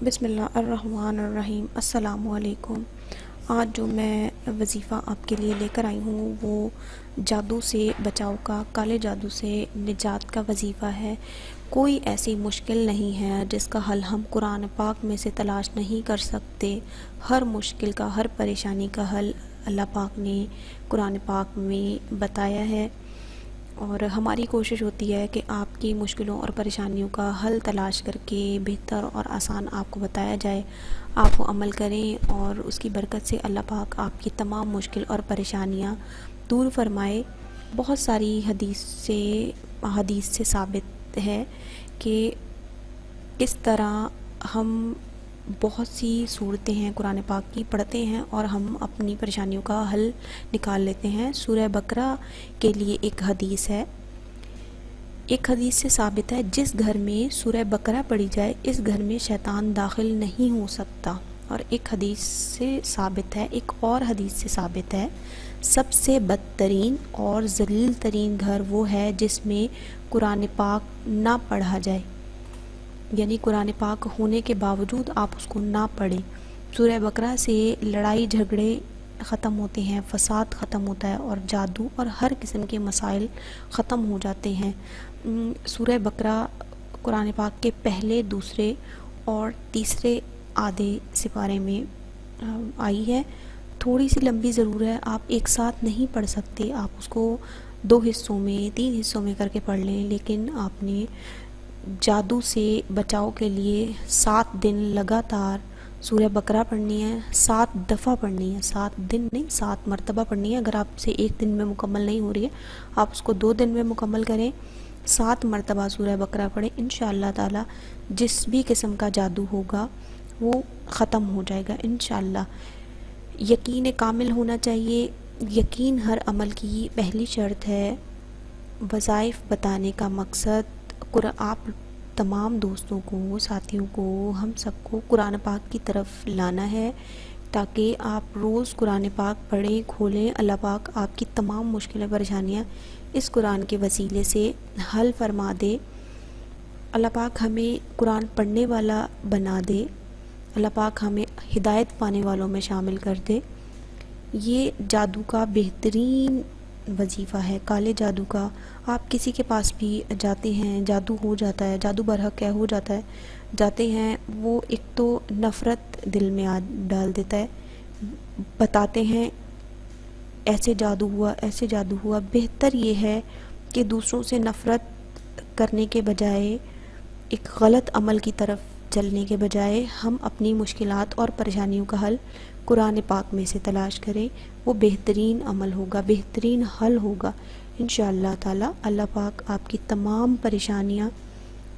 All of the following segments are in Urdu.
بسم اللہ الرحمن الرحیم۔ السلام علیکم۔ آج جو میں وظیفہ آپ کے لیے لے کر آئی ہوں وہ جادو سے بچاؤ کا، کالے جادو سے نجات کا وظیفہ ہے۔ کوئی ایسی مشکل نہیں ہے جس کا حل ہم قرآن پاک میں سے تلاش نہیں کر سکتے۔ ہر مشکل کا، ہر پریشانی کا حل اللہ پاک نے قرآن پاک میں بتایا ہے، اور ہماری کوشش ہوتی ہے کہ آپ کی مشکلوں اور پریشانیوں کا حل تلاش کر کے بہتر اور آسان آپ کو بتایا جائے، آپ وہ عمل کریں اور اس کی برکت سے اللہ پاک آپ کی تمام مشکل اور پریشانیاں دور فرمائے۔ بہت ساری حدیث سے ثابت ہے کہ کس طرح ہم بہت سی صورتیں ہیں قرآن پاک کی پڑھتے ہیں اور ہم اپنی پریشانیوں کا حل نکال لیتے ہیں۔ سورہ بقرہ کے لیے ایک حدیث ہے، ایک حدیث سے ثابت ہے جس گھر میں سورہ بقرہ پڑھی جائے اس گھر میں شیطان داخل نہیں ہو سکتا۔ اور ایک حدیث سے ثابت ہے، ایک اور حدیث سے ثابت ہے، سب سے بدترین اور ذلیل ترین گھر وہ ہے جس میں قرآن پاک نہ پڑھا جائے، یعنی قرآن پاک ہونے کے باوجود آپ اس کو نہ پڑھیں۔ سورہ بقرہ سے لڑائی جھگڑے ختم ہوتے ہیں، فساد ختم ہوتا ہے اور جادو اور ہر قسم کے مسائل ختم ہو جاتے ہیں۔ سورہ بقرہ قرآن پاک کے پہلے، دوسرے اور تیسرے آدھے سپارے میں آئی ہے۔ تھوڑی سی لمبی ضرور ہے، آپ ایک ساتھ نہیں پڑھ سکتے، آپ اس کو 2 حصوں میں، 3 حصوں میں کر کے پڑھ لیں، لیکن آپ نے جادو سے بچاؤ کے لیے 7 دن لگاتار سورہ بقرہ پڑھنی ہے، 7 دفعہ پڑھنی ہے، 7 دن نہیں 7 مرتبہ پڑھنی ہے۔ اگر آپ سے 1 دن میں مکمل نہیں ہو رہی ہے آپ اس کو 2 دن میں مکمل کریں، 7 مرتبہ سورہ بقرہ پڑھیں، انشاءاللہ تعالی جس بھی قسم کا جادو ہوگا وہ ختم ہو جائے گا انشاءاللہ۔ یقین کامل ہونا چاہیے، یقین ہر عمل کی پہلی شرط ہے۔ وظائف بتانے کا مقصد آپ تمام دوستوں کو، ساتھیوں کو، ہم سب کو قرآن پاک کی طرف لانا ہے تاکہ آپ روز قرآن پاک پڑھیں، کھولیں، اللہ پاک آپ کی تمام مشکلیں پریشانیاں اس قرآن کے وسیلے سے حل فرما دے۔ اللہ پاک ہمیں قرآن پڑھنے والا بنا دے، اللہ پاک ہمیں ہدایت پانے والوں میں شامل کر دے۔ یہ جادو کا بہترین وظیفہ ہے، کالے جادو کا۔ آپ کسی کے پاس بھی جاتے ہیں، جادو ہو جاتا ہے، جادو برحق ہے، ہو جاتا ہے، جاتے ہیں، وہ ایک تو نفرت دل میں ڈال دیتا ہے، بتاتے ہیں ایسے جادو ہوا، ایسے جادو ہوا۔ بہتر یہ ہے کہ دوسروں سے نفرت کرنے کے بجائے، ایک غلط عمل کی طرف چلنے کے بجائے، ہم اپنی مشکلات اور پریشانیوں کا حل قرآن پاک میں سے تلاش کریں، وہ بہترین عمل ہوگا، بہترین حل ہوگا انشاءاللہ تعالی۔ اللہ پاک آپ کی تمام پریشانیاں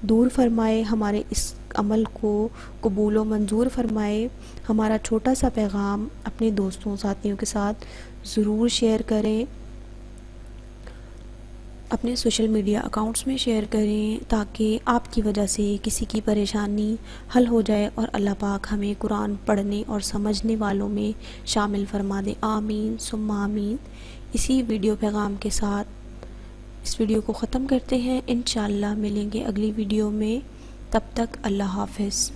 دور فرمائے، ہمارے اس عمل کو قبول و منظور فرمائے۔ ہمارا چھوٹا سا پیغام اپنے دوستوں، ساتھیوں کے ساتھ ضرور شیئر کریں، اپنے سوشل میڈیا اکاؤنٹس میں شیئر کریں تاکہ آپ کی وجہ سے کسی کی پریشانی حل ہو جائے اور اللہ پاک ہمیں قرآن پڑھنے اور سمجھنے والوں میں شامل فرما دے۔ آمین ثم آمین۔ اسی ویڈیو پیغام کے ساتھ اس ویڈیو کو ختم کرتے ہیں، انشاءاللہ ملیں گے اگلی ویڈیو میں، تب تک اللہ حافظ۔